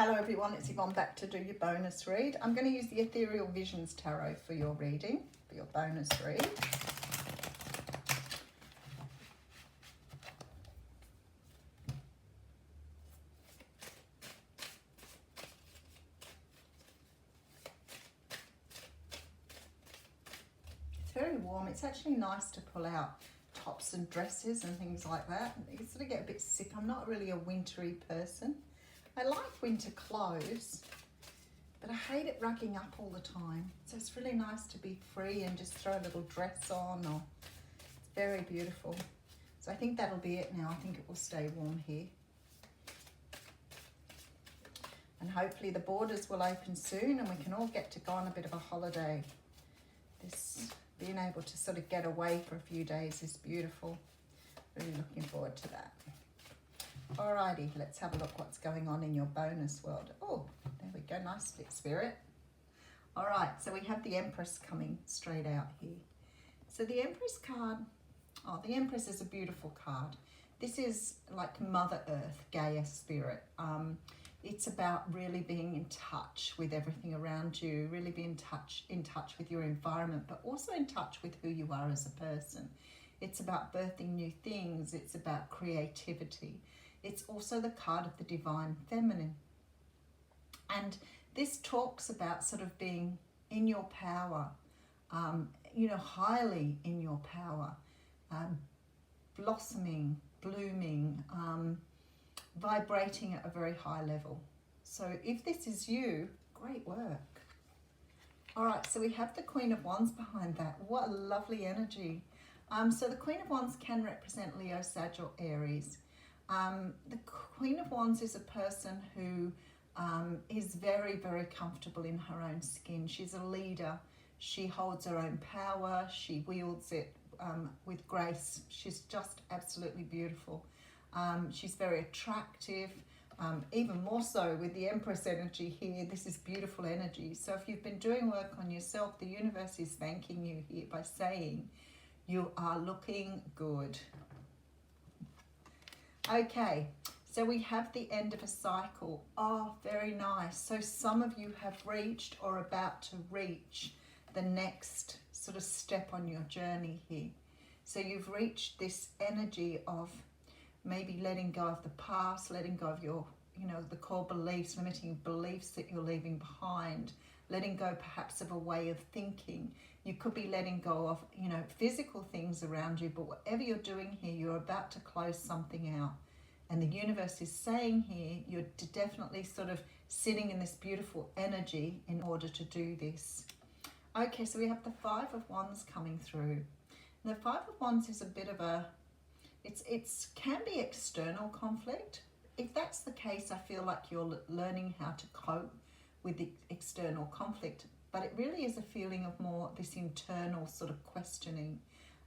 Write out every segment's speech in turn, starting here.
Hello everyone, it's Yvonne back to do your bonus read. I'm going to use the Ethereal Visions Tarot for your reading, for your bonus read. It's very warm. It's actually nice to pull out tops and dresses and things like that. You sort of get a bit sick. I'm not really a wintry person. I like winter clothes, but I hate it rugging up all the time. So it's really nice to be free and just throw a little dress on. Or it's very beautiful. So I think that'll be it now. I think it will stay warm here. And hopefully the borders will open soon and we can all get to go on a bit of a holiday. This being able to sort of get away for a few days is beautiful. Really looking forward to that. Alrighty, let's have a look what's going on in your bonus world. Oh, there we go, nice bit, Spirit. Alright, so we have the Empress coming straight out here. So the Empress card, oh, the Empress is a beautiful card. This is like Mother Earth, Gaia Spirit. It's about really being in touch with everything around you, really being in touch with your environment, but also in touch with who you are as a person. It's about birthing new things. It's about creativity. It's also the card of the Divine Feminine. And this talks about sort of being in your power, you know, highly in your power, blossoming, blooming, vibrating at a very high level. So if this is you, great work. All right, so we have the Queen of Wands behind that. What a lovely energy. So the Queen of Wands can represent Leo, Sag, or Aries. The Queen of Wands is a person who is very, very comfortable in her own skin. She's a leader. She holds her own power. She wields it with grace. She's just absolutely beautiful. She's very attractive, even more so with the Empress energy here. This is beautiful energy. So if you've been doing work on yourself, the universe is thanking you here by saying you are looking good. Okay, so we have the end of a cycle. Oh, very nice. So some of you have reached or are about to reach the next sort of step on your journey here. So you've reached this energy of maybe letting go of the past, letting go of your, you know, the core beliefs, limiting beliefs that you're leaving behind, letting go perhaps of a way of thinking. You could be letting go of, you know, physical things around you, but whatever you're doing here, you're about to close something out. And the universe is saying here, you're definitely sort of sitting in this beautiful energy in order to do this. Okay, so we have the Five of Wands coming through. And the Five of Wands is a bit of a, it's can be external conflict. If that's the case, I feel like you're learning how to cope with the external conflict, but it really is a feeling of more this internal sort of questioning.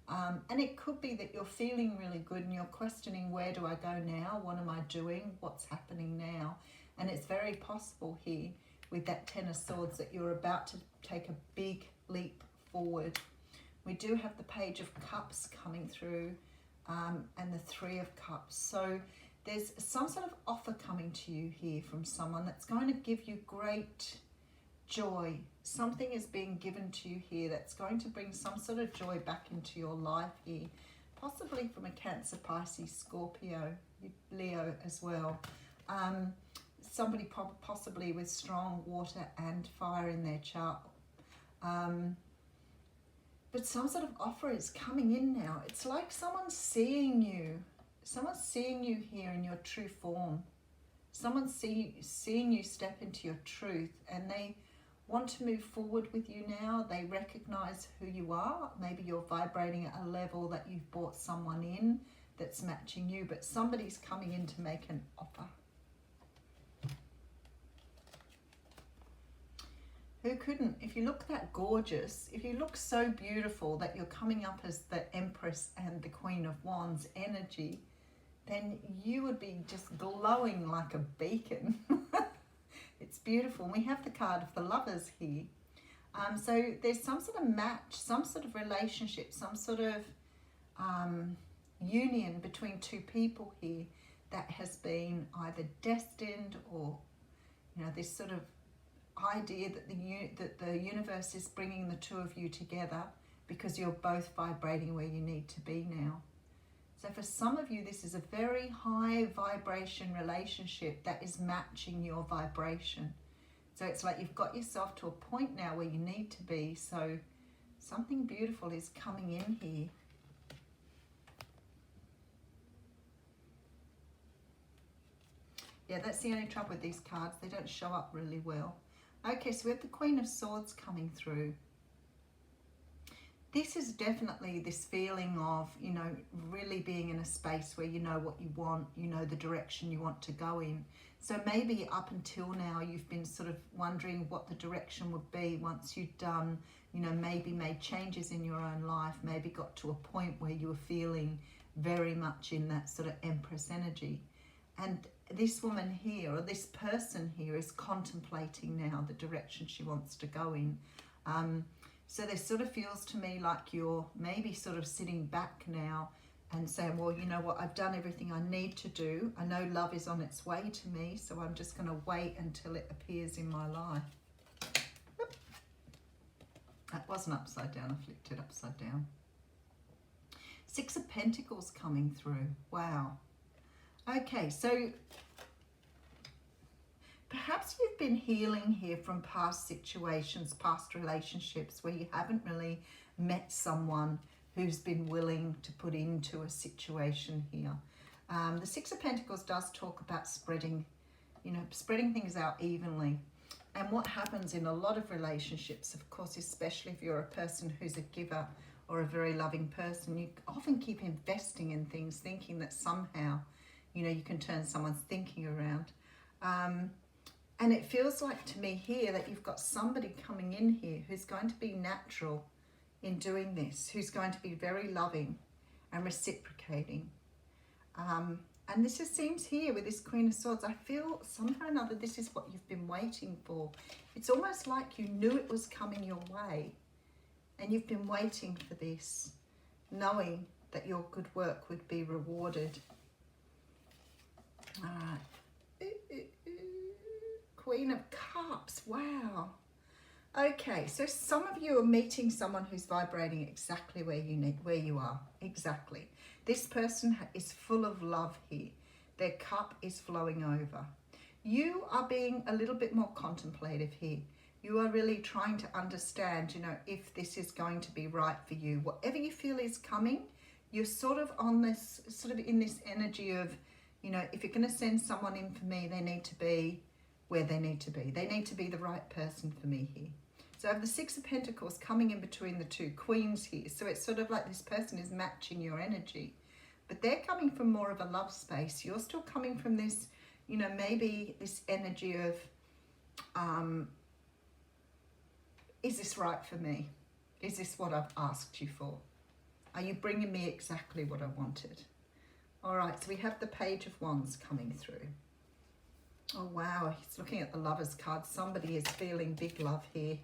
And it could be that you're feeling really good and you're questioning, where do I go now? What am I doing? What's happening now? And it's very possible here with that Ten of Swords that you're about to take a big leap forward. We do have the Page of Cups coming through and the Three of Cups. So there's some sort of offer coming to you here from someone that's going to give you great joy. Something is being given to you here that's going to bring some sort of joy back into your life here, possibly from a Cancer, Pisces, Scorpio, Leo as well. Somebody possibly with strong water and fire in their chart. But some sort of offer is coming in now. It's like someone's seeing you. Someone's seeing you here in your true form. Someone's seeing you step into your truth, and they want to move forward with you now. They recognize who you are. Maybe you're vibrating at a level that you've brought someone in that's matching you, but somebody's coming in to make an offer. Who couldn't? If you look that gorgeous, if you look so beautiful that you're coming up as the Empress and the Queen of Wands energy, then you would be just glowing like a beacon. It's beautiful. We have the card of the Lovers here. So there's some sort of match, some sort of relationship, some sort of union between two people here that has been either destined or You know, this sort of idea that the universe is bringing the two of you together because you're both vibrating where you need to be now. So for some of you, this is a very high vibration relationship that is matching your vibration. So it's like you've got yourself to a point now where you need to be. So something beautiful is coming in here. Yeah, that's the only trouble with these cards. They don't show up really well. Okay, so we have the Queen of Swords coming through. This is definitely this feeling of, you know, really being in a space where you know what you want, you know the direction you want to go in. So maybe up until now you've been sort of wondering what the direction would be once you'd done, you know, maybe made changes in your own life, maybe got to a point where you were feeling very much in that sort of Empress energy. And this woman here, or this person here, is contemplating now the direction she wants to go in. So this sort of feels to me like you're maybe sort of sitting back now and saying, well, you know what, I've done everything I need to do. I know love is on its way to me, so I'm just going to wait until it appears in my life. Oop. That wasn't upside down, I flipped it upside down. Six of Pentacles coming through. Wow. Okay, so perhaps you've been healing here from past situations, past relationships where you haven't really met someone who's been willing to put into a situation here. The Six of Pentacles does talk about spreading, you know, spreading things out evenly. And what happens in a lot of relationships, of course, especially if you're a person who's a giver or a very loving person, you often keep investing in things, thinking that somehow, you know, you can turn someone's thinking around. And it feels like to me here that you've got somebody coming in here who's going to be natural in doing this, who's going to be very loving and reciprocating. And this just seems here with this Queen of Swords, I feel somehow or another this is what you've been waiting for. It's almost like you knew it was coming your way and you've been waiting for this, knowing that your good work would be rewarded. All right. Queen of Cups, wow. Okay, so some of you are meeting someone who's vibrating exactly where you are, exactly. This person is full of love here. Their cup is flowing over. You are being a little bit more contemplative here. You are really trying to understand, you know, if this is going to be right for you. Whatever you feel is coming, you're sort of on this, sort of in this energy of, you know, if you're going to send someone in for me, they need to be where they need to be. They need to be the right person for me here. So I have the Six of Pentacles coming in between the two queens here. So it's sort of like this person is matching your energy. But they're coming from more of a love space. You're still coming from this, you know, maybe this energy of, is this right for me? Is this what I've asked you for? Are you bringing me exactly what I wanted? All right, so we have the Page of Wands coming through. Oh, wow, he's looking at the Lovers card. Somebody is feeling big love here.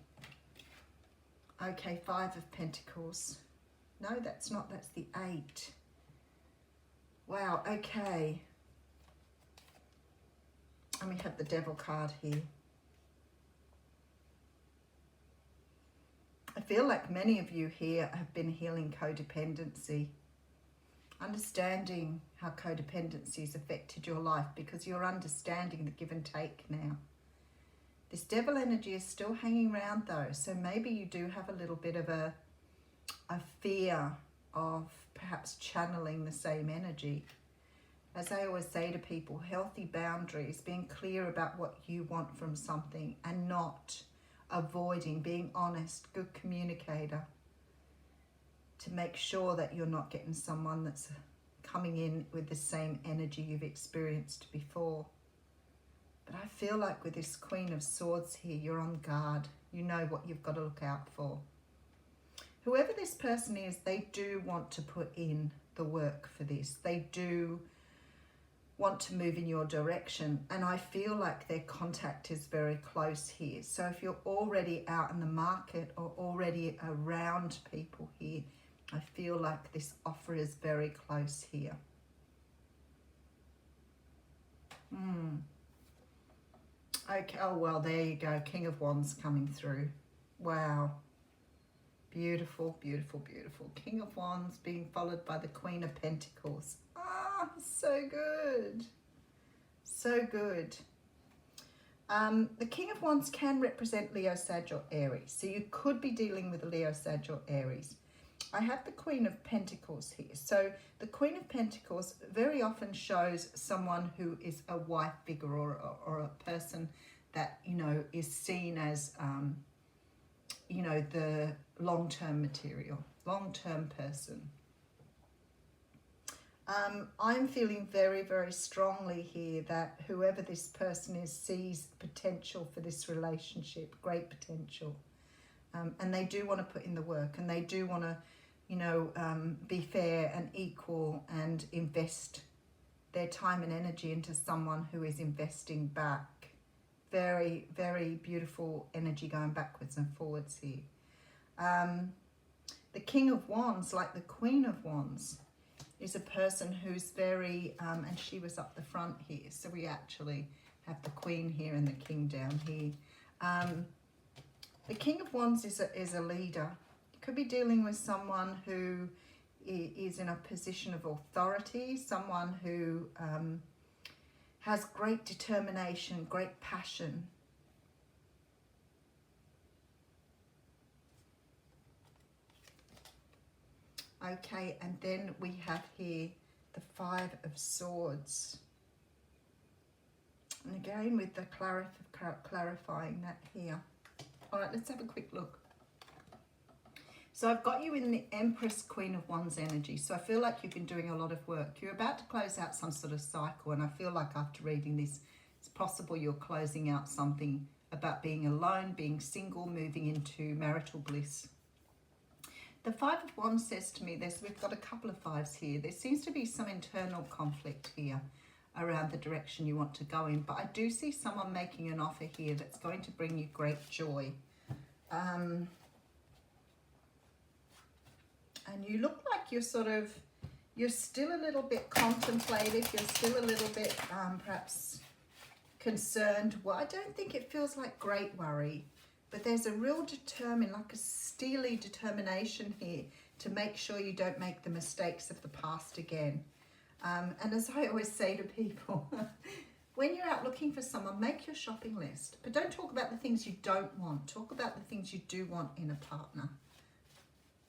Okay, Five of Pentacles. No, that's not, that's the Eight. Wow, okay. And we have the Devil card here. I feel like many of you here have been healing codependency. Understanding how codependency has affected your life because you're understanding the give and take now. This Devil energy is still hanging around though, so maybe you do have a little bit of a fear of perhaps channeling the same energy. As I always say to people, healthy boundaries, being clear about what you want from something and not avoiding, being honest, good communicator, to make sure that you're not getting someone that's coming in with the same energy you've experienced before. But I feel like with this Queen of Swords here, you're on guard. You know what you've got to look out for. Whoever this person is, they do want to put in the work for this. They do want to move in your direction. And I feel like their contact is very close here. So if you're already out in the market or already around people here, I feel like this offer is very close here. Okay, oh well, there you go. King of Wands coming through. Wow. Beautiful, beautiful, beautiful. King of Wands being followed by the Queen of Pentacles. Ah, so good. So good. The King of Wands can represent Leo, Sag or Aries. So you could be dealing with a Leo, Sag or Aries. I have the Queen of Pentacles here. So the Queen of Pentacles very often shows someone who is a wife figure or a person that, you know, is seen as, you know, the long-term material, long-term person. I'm feeling very, very strongly here that whoever this person is sees potential for this relationship, great potential. And they do want to put in the work, and they do want to, you know, be fair and equal and invest their time and energy into someone who is investing back. Very, very beautiful energy going backwards and forwards here. The King of Wands, like the Queen of Wands, is a person who's very, and she was up the front here, so we actually have the Queen here and the King down here. The King of Wands is a leader. You could be dealing with someone who is in a position of authority, someone who has great determination, great passion. Okay, and then we have here the Five of Swords. And again with the clarifying that here. All right, let's have a quick look. So I've got you in the Empress, Queen of Wands energy. So I feel like you've been doing a lot of work. You're about to close out some sort of cycle, and I feel like after reading this, it's possible you're closing out something about being alone, being single, moving into marital bliss. The Five of Wands says to me, we've got a couple of fives here. There seems to be some internal conflict here around the direction you want to go in. But I do see someone making an offer here that's going to bring you great joy. And you look like you're still a little bit contemplative. You're still a little bit perhaps concerned. Well, I don't think it feels like great worry. But there's a real like a steely determination here to make sure you don't make the mistakes of the past again. And as I always say to people, when you're out looking for someone, make your shopping list. But don't talk about the things you don't want. Talk about the things you do want in a partner.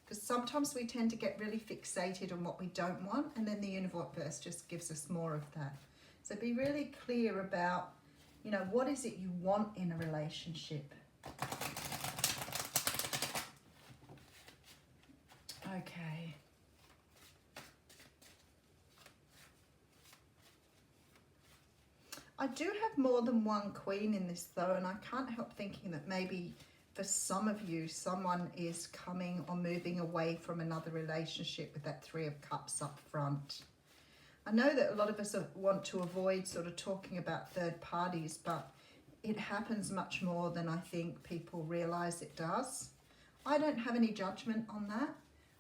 Because sometimes we tend to get really fixated on what we don't want, and then the universe just gives us more of that. So be really clear about, you know, what is it you want in a relationship. Okay. I do have more than one Queen in this though, and I can't help thinking that maybe for some of you, someone is coming or moving away from another relationship with that Three of Cups up front. I know that a lot of us want to avoid sort of talking about third parties, but it happens much more than I think people realise it does. I don't have any judgment on that.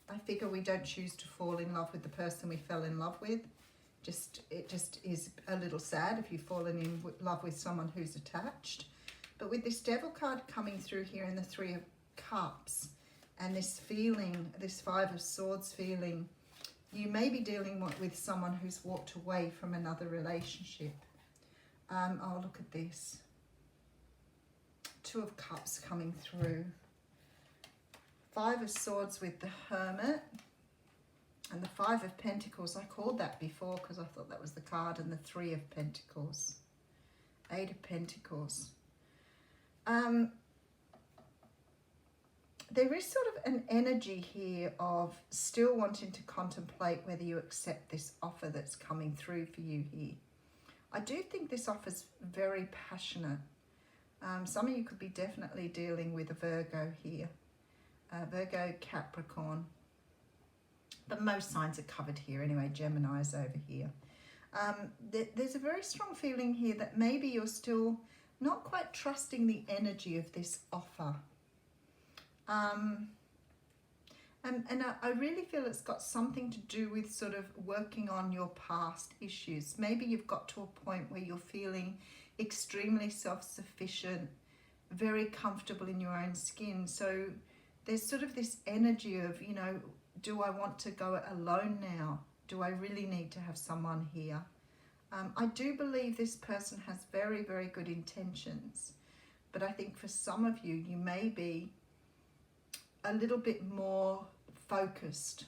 I figure we don't choose to fall in love with the person we fell in love with. It just is a little sad if you've fallen in love with someone who's attached. But with this Devil card coming through here in the Three of Cups and this feeling, this Five of Swords feeling, you may be dealing with someone who's walked away from another relationship. Oh, look at this. Two of Cups coming through. Five of Swords with the Hermit. And the Five of Pentacles, I called that before because I thought that was the card, and the Three of Pentacles. Eight of Pentacles. There is sort of an energy here of still wanting to contemplate whether you accept this offer that's coming through for you here. I do think this offer's very passionate. Some of you could be definitely dealing with a Virgo here. Virgo, Capricorn. But most signs are covered here anyway. Gemini's over here. There's a very strong feeling here that maybe you're still not quite trusting the energy of this offer. And I really feel it's got something to do with sort of working on your past issues. Maybe you've got to a point where you're feeling extremely self-sufficient, very comfortable in your own skin. So there's sort of this energy of, you know, do I want to go it alone now? Do I really need to have someone here? I do believe this person has very, very good intentions, but I think for some of you, you may be a little bit more focused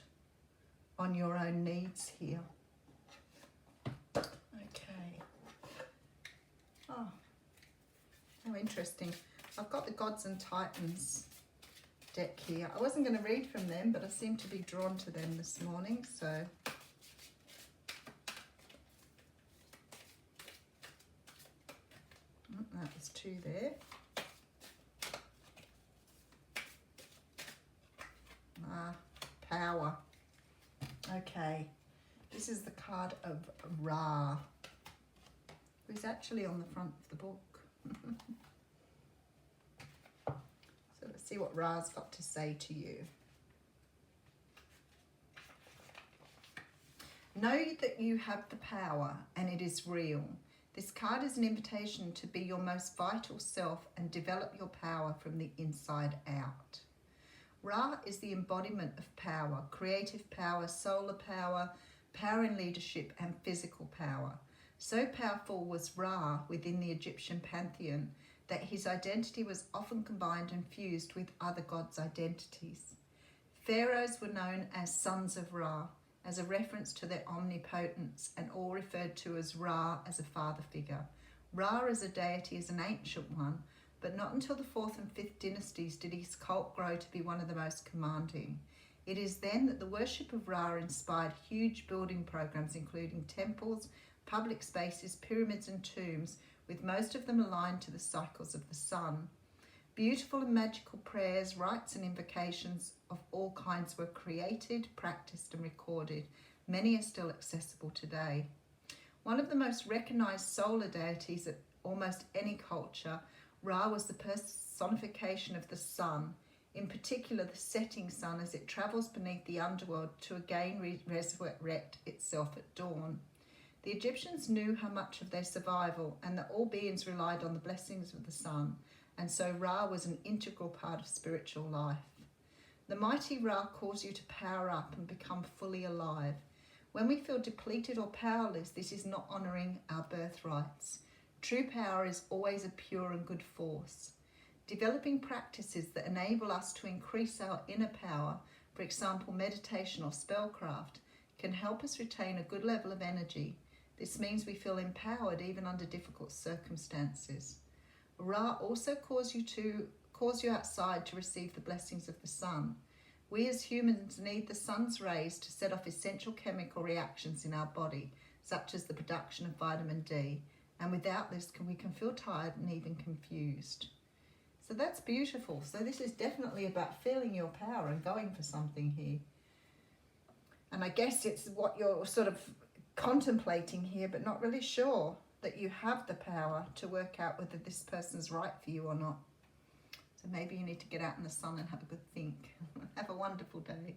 on your own needs here. Okay. Oh, how interesting. I've got the Gods and Titans deck here. I wasn't going to read from them, but I seem to be drawn to them this morning, so that was 2 there. Power. Okay, this is the card of Ra, who's actually on the front of the book. So let's see what Ra's got to say to you. Know that you have the power and it is real. This card is an invitation to be your most vital self and develop your power from the inside out. Ra is the embodiment of power, creative power, solar power, power in leadership and physical power. So powerful was Ra within the Egyptian pantheon that his identity was often combined and fused with other gods' identities. Pharaohs were known as sons of Ra, as a reference to their omnipotence, and all referred to as Ra as a father figure. Ra as a deity is an ancient one, but not until the 4th and 5th dynasties did his cult grow to be one of the most commanding. It is then that the worship of Ra inspired huge building programs, including temples, public spaces, pyramids and tombs, with most of them aligned to the cycles of the sun. Beautiful and magical prayers, rites and invocations of all kinds were created, practiced and recorded. Many are still accessible today. One of the most recognized solar deities at almost any culture, Ra was the personification of the sun, in particular the setting sun as it travels beneath the underworld to again resurrect itself at dawn. The Egyptians knew how much of their survival and that all beings relied on the blessings of the sun, and so Ra was an integral part of spiritual life. The mighty Ra calls you to power up and become fully alive. When we feel depleted or powerless, this is not honouring our birthrights. True power is always a pure and good force. Developing practices that enable us to increase our inner power, for example meditation or spellcraft, can help us retain a good level of energy. This means we feel empowered even under difficult circumstances. Ra also calls you outside to receive the blessings of the sun. We as humans need the sun's rays to set off essential chemical reactions in our body, such as the production of vitamin D. And without this, we can feel tired and even confused. So that's beautiful. So this is definitely about feeling your power and going for something here. And I guess it's what you're sort of contemplating here, but not really sure that you have the power to work out whether this person's right for you or not. So maybe you need to get out in the sun and have a good think. Have a wonderful day.